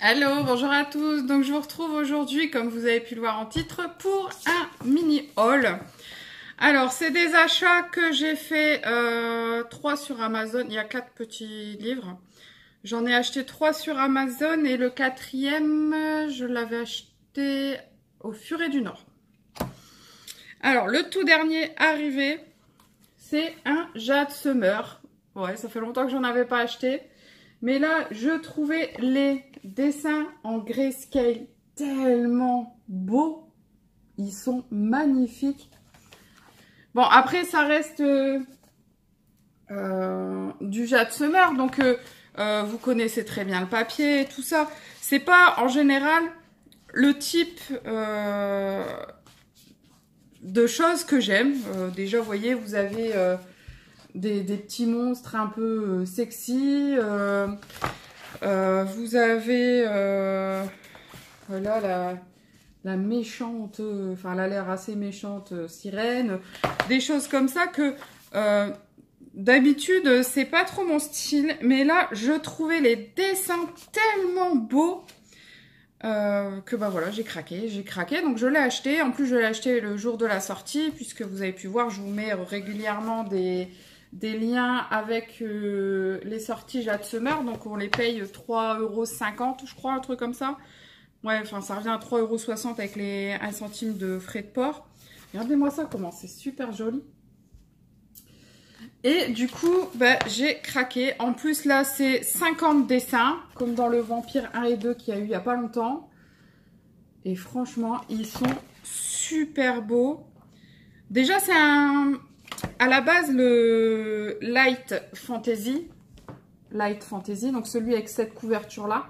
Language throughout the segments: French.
Hello, bonjour à tous. Donc je vous retrouve aujourd'hui, comme vous avez pu le voir en titre, pour un mini haul. Alors c'est des achats que j'ai fait 3 sur Amazon. Il y a 4 petits livres. J'en ai acheté 3 sur Amazon et le quatrième, je l'avais acheté au Furet du Nord. Alors le tout dernier arrivé, c'est un Jade Summer. Ouais, ça fait longtemps que j'en avais pas acheté. Mais là, je trouvais les dessins en grayscale tellement beaux. Ils sont magnifiques. Bon, après, ça reste du Jade Summer. Donc, vous connaissez très bien le papier et tout ça. C'est pas, en général, le type de choses que j'aime. Déjà, vous voyez, vous avez... des petits monstres un peu sexy. Vous avez voilà la méchante, enfin elle a l'air assez méchante sirène. Des choses comme ça que d'habitude c'est pas trop mon style. Mais là je trouvais les dessins tellement beaux que bah voilà, j'ai craqué. Donc je l'ai acheté. En plus je l'ai acheté le jour de la sortie puisque vous avez pu voir, je vous mets régulièrement des liens avec les sorties Jade Summer. Donc on les paye 3,50 €, je crois, un truc comme ça. Ouais, enfin ça revient à 3,60 € avec les 1 centime de frais de port. Regardez-moi ça, comment c'est super joli. Et du coup, bah, j'ai craqué. En plus là, c'est 50 dessins, comme dans le Vampire 1 et 2 qu'il y a eu il n'y a pas longtemps. Et franchement, ils sont super beaux. Déjà, c'est un... À la base, le Light Fantasy, donc celui avec cette couverture-là,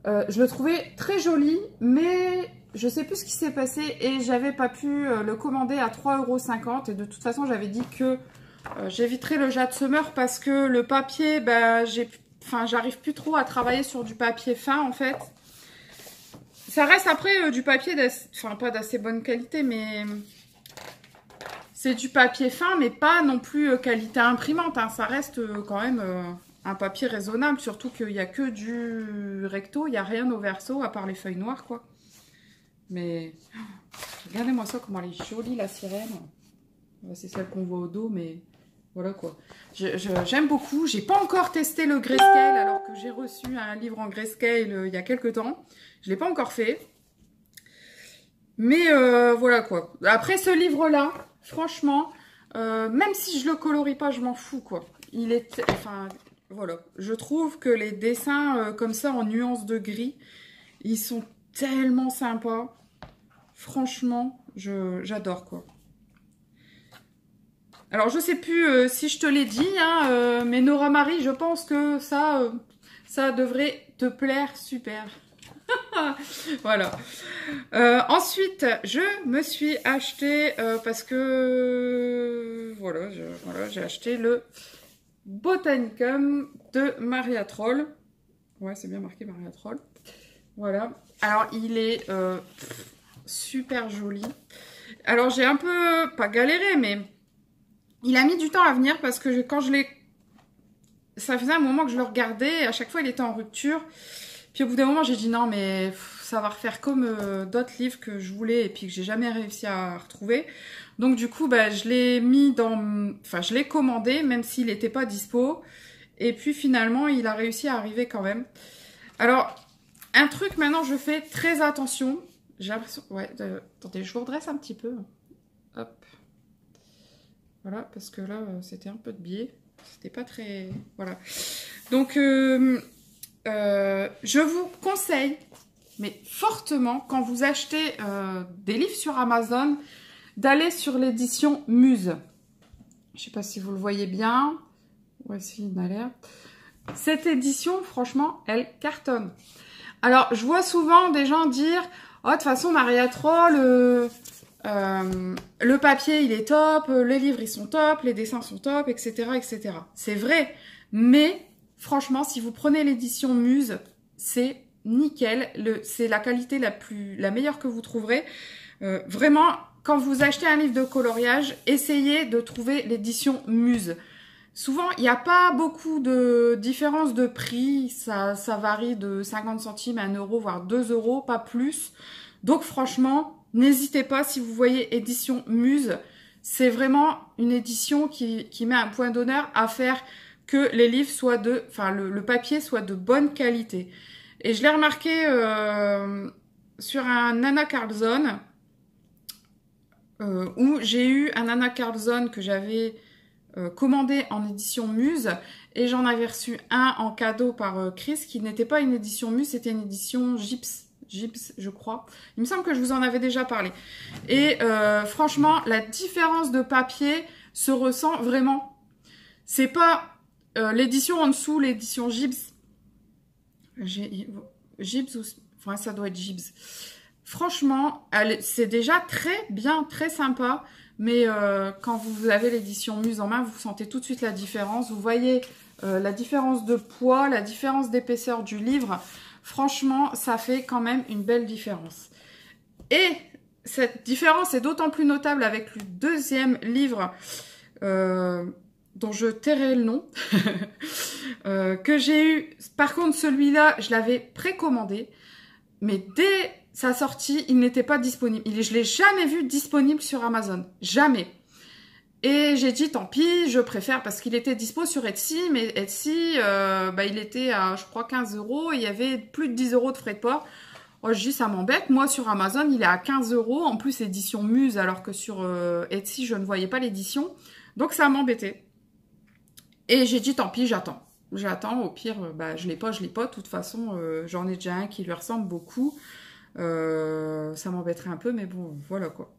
je le trouvais très joli, mais je sais plus ce qui s'est passé et j'avais pas pu le commander à 3,50 € et de toute façon, j'avais dit que j'éviterais le Jade Summer parce que le papier, bah, j'arrive plus trop à travailler sur du papier fin en fait. Ça reste après du papier, pas d'assez bonne qualité, mais... C'est du papier fin, mais pas non plus qualité imprimante. Hein. Ça reste quand même un papier raisonnable. Surtout qu'il n'y a que du recto. Il n'y a rien au verso, à part les feuilles noires, quoi. Mais regardez-moi ça, comment elle est jolie, la sirène. C'est celle qu'on voit au dos, mais voilà, quoi. J'aime beaucoup. J'ai pas encore testé le grayscale, alors que j'ai reçu un livre en grayscale il y a quelques temps. Je l'ai pas encore fait. Mais voilà, quoi. Après ce livre-là... Franchement, même si je le colorie pas, je m'en fous, quoi. Il est... Enfin, voilà. Je trouve que les dessins comme ça, en nuances de gris, ils sont tellement sympas. Franchement, j'adore, quoi. Alors, je sais plus si je te l'ai dit, hein, mais Nora Marie, je pense que ça devrait te plaire super. Voilà. Ensuite, je me suis acheté, parce que voilà, j'ai acheté le Botanicum de Maria Troll. Ouais, c'est bien marqué Maria Troll. Voilà. Alors, il est super joli. Alors, j'ai un peu, pas galéré, mais il a mis du temps à venir parce que quand je l'ai... Ça faisait un moment que je le regardais et à chaque fois, il était en rupture. Puis au bout d'un moment, j'ai dit non, mais ça va refaire comme d'autres livres que je voulais et puis que j'ai jamais réussi à retrouver. Donc du coup, bah, je l'ai mis dans... Enfin, je l'ai commandé, même s'il n'était pas dispo. Et puis finalement, il a réussi à arriver quand même. Alors, un truc, maintenant, je fais très attention. J'ai l'impression... Ouais, attendez, je vous redresse un petit peu. Hop. Voilà, parce que là, c'était un peu de biais. C'était pas très... Voilà. Donc... je vous conseille, mais fortement, quand vous achetez des livres sur Amazon, d'aller sur l'édition Muse. Je ne sais pas si vous le voyez bien. Voici une alerte. Cette édition, franchement, elle cartonne. Alors, je vois souvent des gens dire « Oh, de toute façon, Maria Troll, le papier, il est top, les livres, ils sont top, les dessins sont top, etc. etc. » C'est vrai, mais... Franchement, si vous prenez l'édition Muse, c'est nickel. C'est la qualité la meilleure que vous trouverez. Vraiment, quand vous achetez un livre de coloriage, essayez de trouver l'édition Muse. Souvent, il n'y a pas beaucoup de différence de prix. Ça varie de 50 centimes à 1 euro, voire 2 euros, pas plus. Donc franchement, n'hésitez pas si vous voyez édition Muse. C'est vraiment une édition qui met un point d'honneur à faire que les livres soient le papier soit de bonne qualité. Et je l'ai remarqué sur un Anna Carlson, où j'ai eu un Anna Carlson que j'avais commandé en édition Muse, et j'en avais reçu un en cadeau par Chris, qui n'était pas une édition Muse, c'était une édition Gyps, je crois. Il me semble que je vous en avais déjà parlé. Et franchement, la différence de papier se ressent vraiment. C'est pas l'édition en dessous, l'édition Gyps. Gyps ou... Enfin, ça doit être Gyps. Franchement, c'est déjà très bien, très sympa. Mais quand vous avez l'édition Muse en main, vous sentez tout de suite la différence. Vous voyez la différence de poids, la différence d'épaisseur du livre. Franchement, ça fait quand même une belle différence. Et cette différence est d'autant plus notable avec le deuxième livre dont je tairai le nom, que j'ai eu. Par contre, celui-là, je l'avais précommandé, mais dès sa sortie, il n'était pas disponible. Je l'ai jamais vu disponible sur Amazon. Jamais. Et j'ai dit, tant pis, je préfère, parce qu'il était dispo sur Etsy, mais Etsy, il était à, je crois, 15 euros, et il y avait plus de 10 euros de frais de port. Oh, je dis, ça m'embête. Moi, sur Amazon, il est à 15 euros, en plus, édition Muse, alors que sur Etsy, je ne voyais pas l'édition. Donc, ça m'embêtait. Et j'ai dit, tant pis, j'attends. J'attends, au pire, je l'ai pas. De toute façon, j'en ai déjà un qui lui ressemble beaucoup. Ça m'embêterait un peu, mais bon, voilà quoi.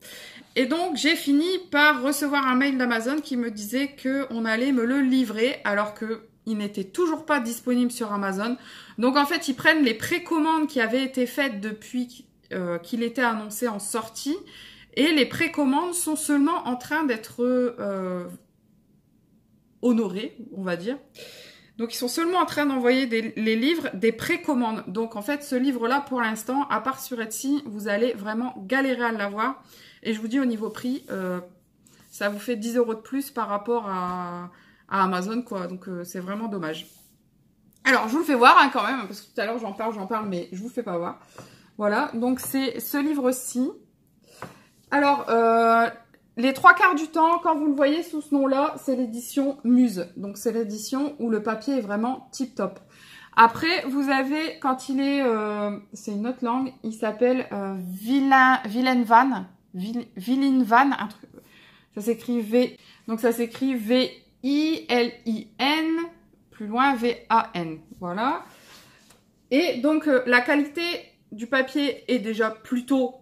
Et donc, j'ai fini par recevoir un mail d'Amazon qui me disait qu'on allait me le livrer, alors qu'il n'était toujours pas disponible sur Amazon. Donc, en fait, ils prennent les précommandes qui avaient été faites depuis qu'il était annoncé en sortie. Et les précommandes sont seulement en train d'être honorés, on va dire. Donc, ils sont seulement en train d'envoyer les livres des précommandes. Donc, en fait, ce livre-là, pour l'instant, à part sur Etsy, vous allez vraiment galérer à l'avoir. Et je vous dis, au niveau prix, ça vous fait 10 euros de plus par rapport à Amazon, quoi. Donc, c'est vraiment dommage. Alors, je vous le fais voir, hein, quand même, parce que tout à l'heure, j'en parle, mais je vous le fais pas voir. Voilà, donc c'est ce livre-ci. Alors, les 3/4 du temps, quand vous le voyez sous ce nom-là, c'est l'édition Muse. Donc, c'est l'édition où le papier est vraiment tip-top. Après, vous avez, quand il est... c'est une autre langue, il s'appelle Villainvan. Villainvan, un truc... Ça s'écrit V... Donc, ça s'écrit V-I-L-I-N, plus loin V-A-N. Voilà. Et donc, la qualité du papier est déjà plutôt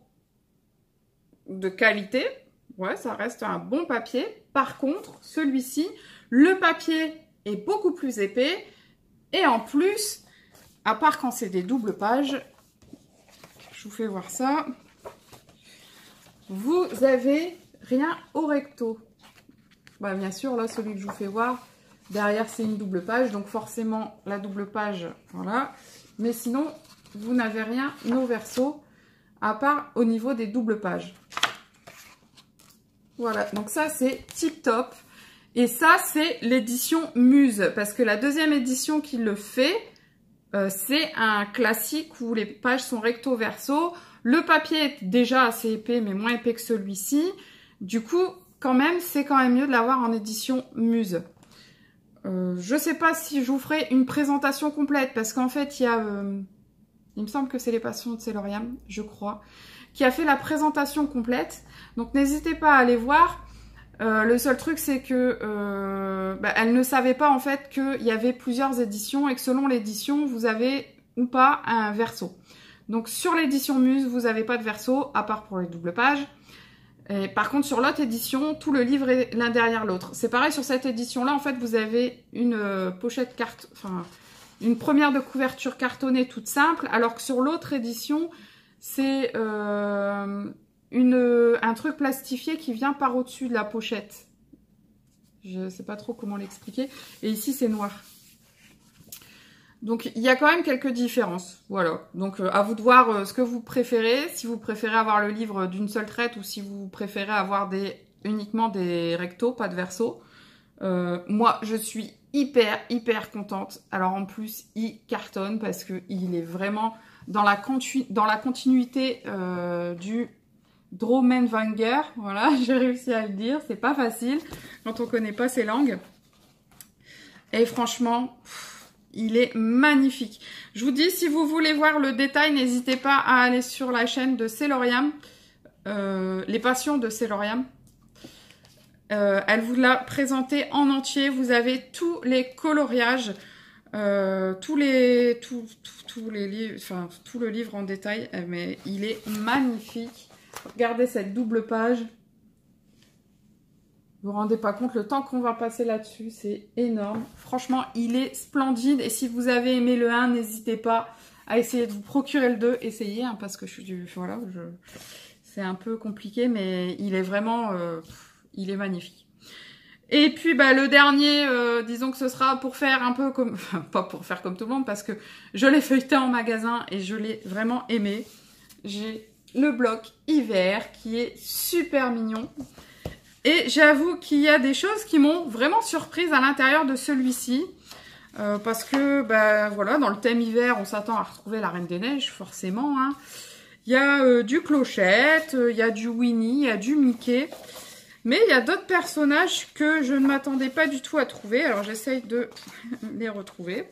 de qualité. Ouais, ça reste un bon papier. Par contre, celui-ci, le papier est beaucoup plus épais. Et en plus, à part quand c'est des doubles pages, je vous fais voir ça, vous avez rien au recto. Bah, bien sûr, là, celui que je vous fais voir, derrière, c'est une double page. Donc, forcément, la double page, voilà. Mais sinon, vous n'avez rien au verso, à part au niveau des doubles pages. Voilà, donc ça c'est tip top. Et ça c'est l'édition Muse, parce que la deuxième édition qui le fait, c'est un classique où les pages sont recto verso. Le papier est déjà assez épais, mais moins épais que celui-ci. Du coup, quand même, c'est quand même mieux de l'avoir en édition Muse. Je sais pas si je vous ferai une présentation complète, parce qu'en fait, il y a... il me semble que c'est Les Passions de Céloriam, je crois, qui a fait la présentation complète. Donc, n'hésitez pas à aller voir. Le seul truc, c'est que elle ne savait pas en fait qu'il y avait plusieurs éditions et que selon l'édition, vous avez ou pas un verso. Donc, sur l'édition Muse, vous n'avez pas de verso, à part pour les doubles pages. Et par contre, sur l'autre édition, tout le livre est l'un derrière l'autre. C'est pareil, sur cette édition-là, en fait, vous avez une pochette carte... Enfin, une première de couverture cartonnée toute simple, alors que sur l'autre édition, c'est un truc plastifié qui vient par au-dessus de la pochette. Je ne sais pas trop comment l'expliquer. Et ici, c'est noir. Donc, il y a quand même quelques différences. Voilà. Donc, à vous de voir ce que vous préférez. Si vous préférez avoir le livre d'une seule traite ou si vous préférez avoir uniquement des rectos, pas de verso. Moi, je suis hyper contente. Alors en plus, il cartonne parce que il est vraiment dans la continuité du Drommenwanger. Voilà, j'ai réussi à le dire. C'est pas facile quand on connaît pas ces langues. Et franchement, il est magnifique. Je vous dis, si vous voulez voir le détail, n'hésitez pas à aller sur la chaîne de Céloriam, les passions de Céloriam. Elle vous l'a présenté en entier. Vous avez tous les coloriages, tous les livres, enfin tout le livre en détail. Mais il est magnifique. Regardez cette double page. Vous vous rendez pas compte le temps qu'on va passer là-dessus, c'est énorme. Franchement, il est splendide. Et si vous avez aimé le 1, n'hésitez pas à essayer de vous procurer le 2. Essayez, hein, parce que voilà, c'est un peu compliqué, mais il est vraiment, il est magnifique. Et puis, bah, le dernier, disons que ce sera pour faire un peu comme, enfin, pas pour faire comme tout le monde, parce que je l'ai feuilleté en magasin et je l'ai vraiment aimé. J'ai le bloc hiver qui est super mignon. Et j'avoue qu'il y a des choses qui m'ont vraiment surprise à l'intérieur de celui-ci. Parce que, bah, voilà, dans le thème hiver, on s'attend à retrouver la Reine des Neiges, forcément. Hein. Il y a du Clochette, il y a du Winnie, il y a du Mickey. Mais il y a d'autres personnages que je ne m'attendais pas du tout à trouver. Alors, j'essaye de les retrouver.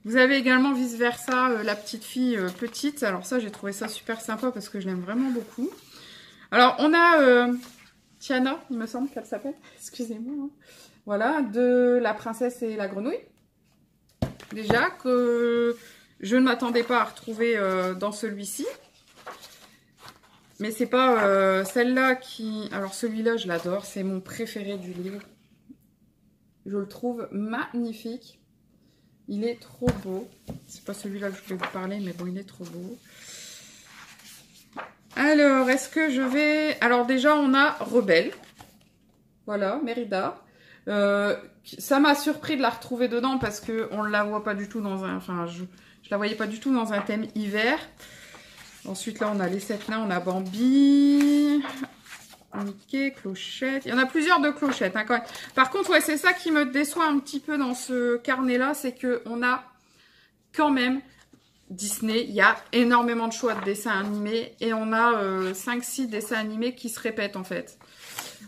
Vous avez également vice-versa la petite fille petite. Alors ça, j'ai trouvé ça super sympa parce que je l'aime vraiment beaucoup. Alors, on a... Tiana, il me semble qu'elle s'appelle. Excusez-moi. Hein. Voilà, de La Princesse et la Grenouille. Déjà, que je ne m'attendais pas à retrouver dans celui-ci. Mais c'est pas celle-là qui... Alors, celui-là, je l'adore. C'est mon préféré du livre. Je le trouve magnifique. Il est trop beau. C'est pas celui-là que je voulais vous parler, mais bon, il est trop beau. Alors, est-ce que je vais... Alors déjà, on a Rebelle. Voilà, Mérida. Ça m'a surpris de la retrouver dedans parce qu'on ne la voit pas du tout dans un... Enfin, je la voyais pas du tout dans un thème hiver. Ensuite, là, on a les 7 nains. On a Bambi, Mickey, Clochette. Il y en a plusieurs de Clochettes. Hein, quand même. Par contre, ouais, c'est ça qui me déçoit un petit peu dans ce carnet-là. C'est qu'on a quand même... Disney, il y a énormément de choix de dessins animés et on a 5-6 dessins animés qui se répètent en fait.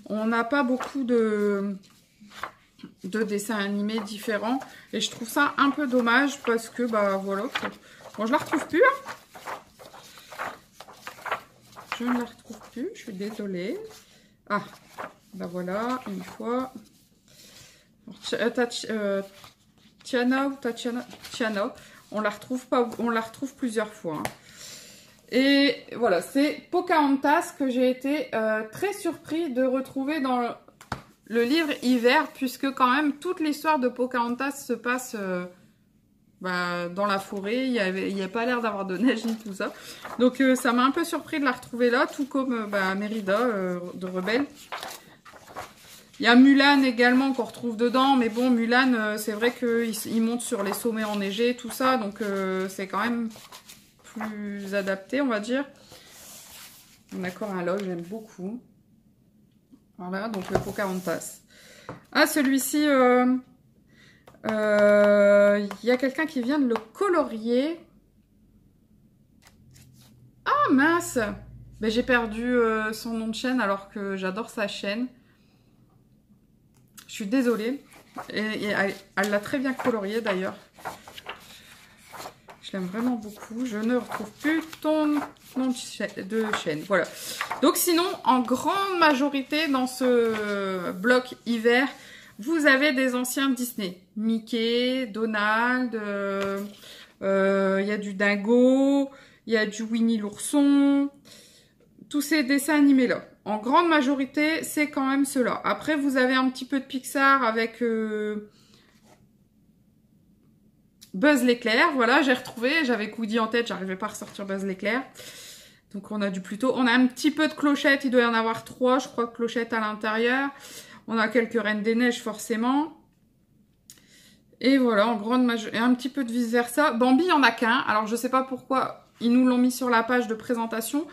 On n'a pas beaucoup de dessins animés différents et je trouve ça un peu dommage parce que bah voilà, bon je la retrouve plus. Hein. Je ne la retrouve plus, je suis désolée. Ah, bah voilà, une fois. Tiana ou Tiana. On la retrouve plusieurs fois. Hein. Et voilà, c'est Pocahontas que j'ai été très surpris de retrouver dans le livre hiver, puisque quand même toute l'histoire de Pocahontas se passe dans la forêt. Il n'y a pas l'air d'avoir de neige ni tout ça. Donc ça m'a un peu surpris de la retrouver là, tout comme Mérida de Rebelle. Il y a Mulan également qu'on retrouve dedans, mais bon, Mulan, c'est vrai qu'il monte sur les sommets enneigés, tout ça, donc c'est quand même plus adapté, on va dire. On a encore un log, j'aime beaucoup. Voilà, donc le Pocahontas. Ah, celui-ci, il y a quelqu'un qui vient de le colorier. Ah, mince! Ben, j'ai perdu son nom de chaîne alors que j'adore sa chaîne. Je suis désolée. Et elle l'a très bien colorié d'ailleurs. Je l'aime vraiment beaucoup. Je ne retrouve plus ton nom de chaîne. Voilà. Donc sinon, en grande majorité, dans ce bloc hiver, vous avez des anciens Disney. Mickey, Donald, il y a du Dingo, il y a du Winnie l'ourson. Tous ces dessins animés-là. En grande majorité, c'est quand même ceux-là. Après, vous avez un petit peu de Pixar avec Buzz l'éclair. Voilà, j'ai retrouvé. J'avais Woody en tête, j'arrivais pas à ressortir Buzz l'éclair. Donc, on a du Pluto. On a un petit peu de Clochette. Il doit y en avoir 3, je crois, Clochette à l'intérieur. On a quelques Reines des Neiges, forcément. Et voilà, en grande majorité. Et un petit peu de vice-versa. Bambi, il n'y en a qu'un. Alors, je sais pas pourquoi ils nous l'ont mis sur la page de présentation.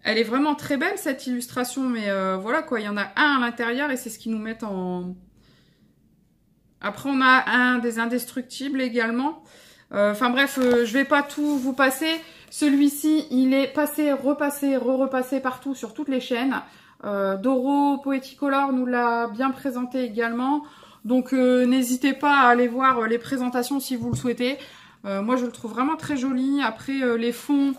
Elle est vraiment très belle cette illustration, mais voilà quoi, il y en a un à l'intérieur et c'est ce qu'ils nous mettent en Après, on a un des indestructibles également. Enfin bref, je vais pas tout vous passer. Celui-ci, il est passé, repassé, re-repassé partout sur toutes les chaînes. Doro Poeticolor nous l'a bien présenté également. Donc n'hésitez pas à aller voir les présentations si vous le souhaitez. Moi, je le trouve vraiment très joli. Après, les fonds,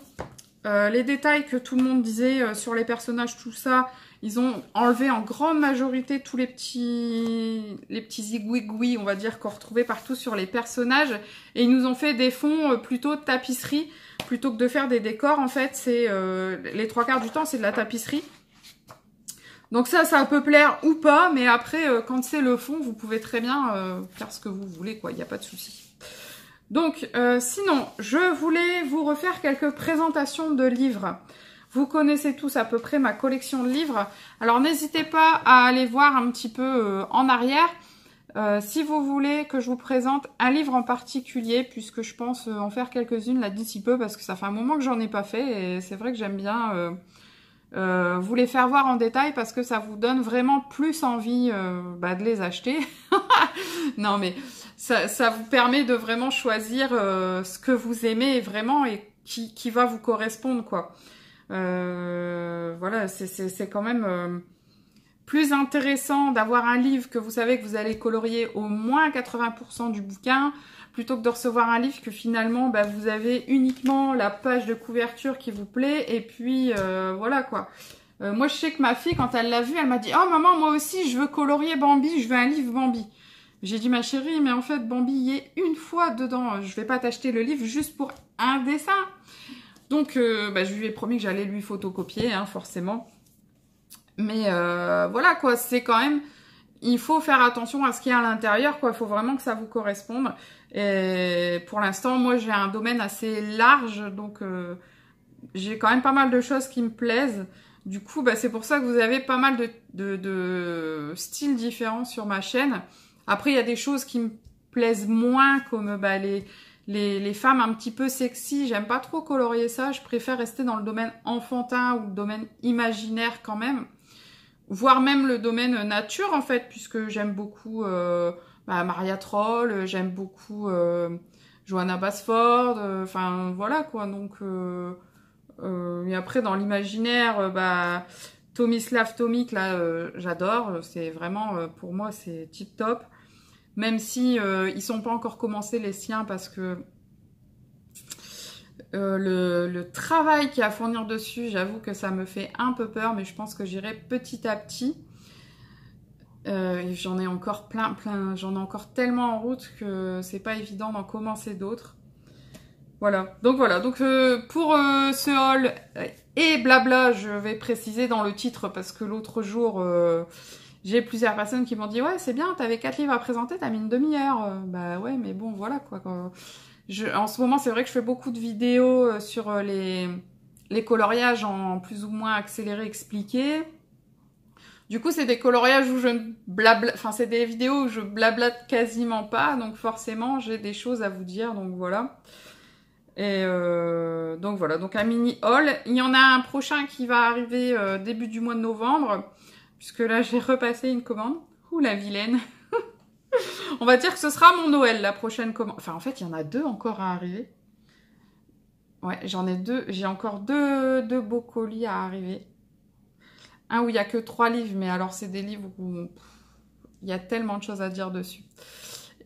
les détails que tout le monde disait sur les personnages, tout ça, ils ont enlevé en grande majorité tous les petits zigouigouis, on va dire, qu'on retrouvait partout sur les personnages. Et ils nous ont fait des fonds plutôt tapisserie, plutôt que de faire des décors. En fait, c'est les 3/4 du temps, c'est de la tapisserie. Donc ça peut plaire ou pas, mais après, quand c'est le fond, vous pouvez très bien faire ce que vous voulez, quoi. Il n'y a pas de souci. Donc, sinon, je voulais vous refaire quelques présentations de livres. Vous connaissez tous à peu près ma collection de livres. Alors, n'hésitez pas à aller voir un petit peu en arrière. Si vous voulez que je vous présente un livre en particulier, puisque je pense en faire quelques-unes là d'ici peu, parce que ça fait un moment que j'en ai pas fait, et c'est vrai que j'aime bien vous les faire voir en détail, parce que ça vous donne vraiment plus envie de les acheter. Non, mais ça vous permet de vraiment choisir ce que vous aimez vraiment et qui va vous correspondre, quoi. Voilà, c'est quand même plus intéressant d'avoir un livre que vous savez que vous allez colorier au moins 80% du bouquin, plutôt que de recevoir un livre que finalement vous avez uniquement la page de couverture qui vous plaît, et puis voilà, quoi. Moi, je sais que ma fille, quand elle l'a vu, elle m'a dit « Oh maman, moi aussi, je veux colorier Bambi, je veux un livre Bambi ». J'ai dit « Ma chérie, mais en fait, Bambi y est une fois dedans. Je vais pas t'acheter le livre juste pour un dessin. » Donc, je lui ai promis que j'allais lui photocopier, hein, forcément. Mais voilà, quoi, c'est quand même... Il faut faire attention à ce qu'il y a à l'intérieur, quoi. Il faut vraiment que ça vous corresponde. Et pour l'instant, moi, j'ai un domaine assez large, donc j'ai quand même pas mal de choses qui me plaisent. Du coup, c'est pour ça que vous avez pas mal de styles différents sur ma chaîne. Après, il y a des choses qui me plaisent moins, comme les femmes un petit peu sexy. J'aime pas trop colorier ça. Je préfère rester dans le domaine enfantin ou le domaine imaginaire quand même. Voire même le domaine nature, en fait, puisque j'aime beaucoup Maria Troll, j'aime beaucoup Johanna Basford, enfin voilà, quoi. Donc, et après, dans l'imaginaire, Tomislav Tomic, là, j'adore. C'est vraiment, pour moi, c'est tip top. Même si ils sont pas encore commencés, les siens, parce que le travail qu'il y a à fournir dessus, j'avoue que ça me fait un peu peur, mais je pense que j'irai petit à petit. J'en ai encore plein, j'en ai encore tellement en route que c'est pas évident d'en commencer d'autres. Voilà, donc pour ce haul et blabla, je vais préciser dans le titre, parce que l'autre jour, j'ai plusieurs personnes qui m'ont dit « Ouais, c'est bien, t'avais 4 livres à présenter, t'as mis une demi-heure. » Bah ouais, mais bon, voilà, quoi. En ce moment, c'est vrai que je fais beaucoup de vidéos sur les coloriages en plus ou moins accéléré, expliqué. Du coup, c'est des coloriages où c'est des vidéos où je blablate quasiment pas, donc forcément, j'ai des choses à vous dire, donc voilà. Et donc voilà, donc un mini haul. Il y en a un prochain qui va arriver début du mois de novembre, puisque là, j'ai repassé une commande. Ouh, la vilaine. On va dire que ce sera mon Noël, la prochaine commande. Enfin, en fait, il y en a 2 encore à arriver. Ouais, j'en ai 2. J'ai encore deux beaux colis à arriver. Un où il n'y a que 3 livres, mais alors c'est des livres où il y a tellement de choses à dire dessus.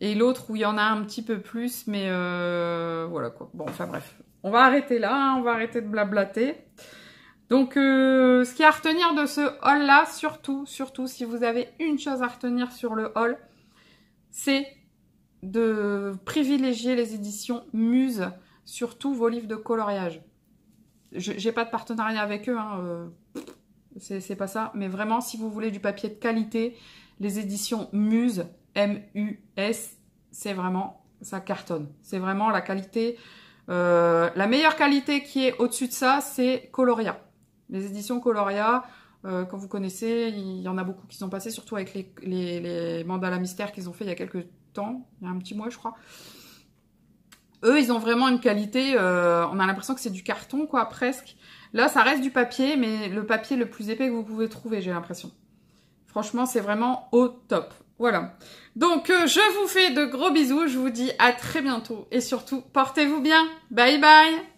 Et l'autre où il y en a un petit peu plus, mais voilà, quoi. Bon, enfin bref. On va arrêter là, hein, on va arrêter de blablater. Donc, ce qu'il y a à retenir de ce haul-là, surtout, si vous avez une chose à retenir sur le haul, c'est de privilégier les éditions Muse sur tous vos livres de coloriage. J'ai pas de partenariat avec eux, hein, c'est pas ça, mais vraiment, si vous voulez du papier de qualité, les éditions Muse, M-U-S, c'est vraiment, ça cartonne. C'est vraiment la qualité, la meilleure qualité qui est au-dessus de ça, c'est Coloria. Les éditions Coloria, quand vous connaissez, il y en a beaucoup qui sont passés, surtout avec les mandalas mystères qu'ils ont fait il y a quelques temps, il y a un petit mois je crois. Eux, ils ont vraiment une qualité, on a l'impression que c'est du carton, quoi, presque. Là, ça reste du papier, mais le papier le plus épais que vous pouvez trouver, j'ai l'impression. Franchement, c'est vraiment au top. Voilà. Donc, je vous fais de gros bisous. Je vous dis à très bientôt. Et surtout, portez-vous bien. Bye bye.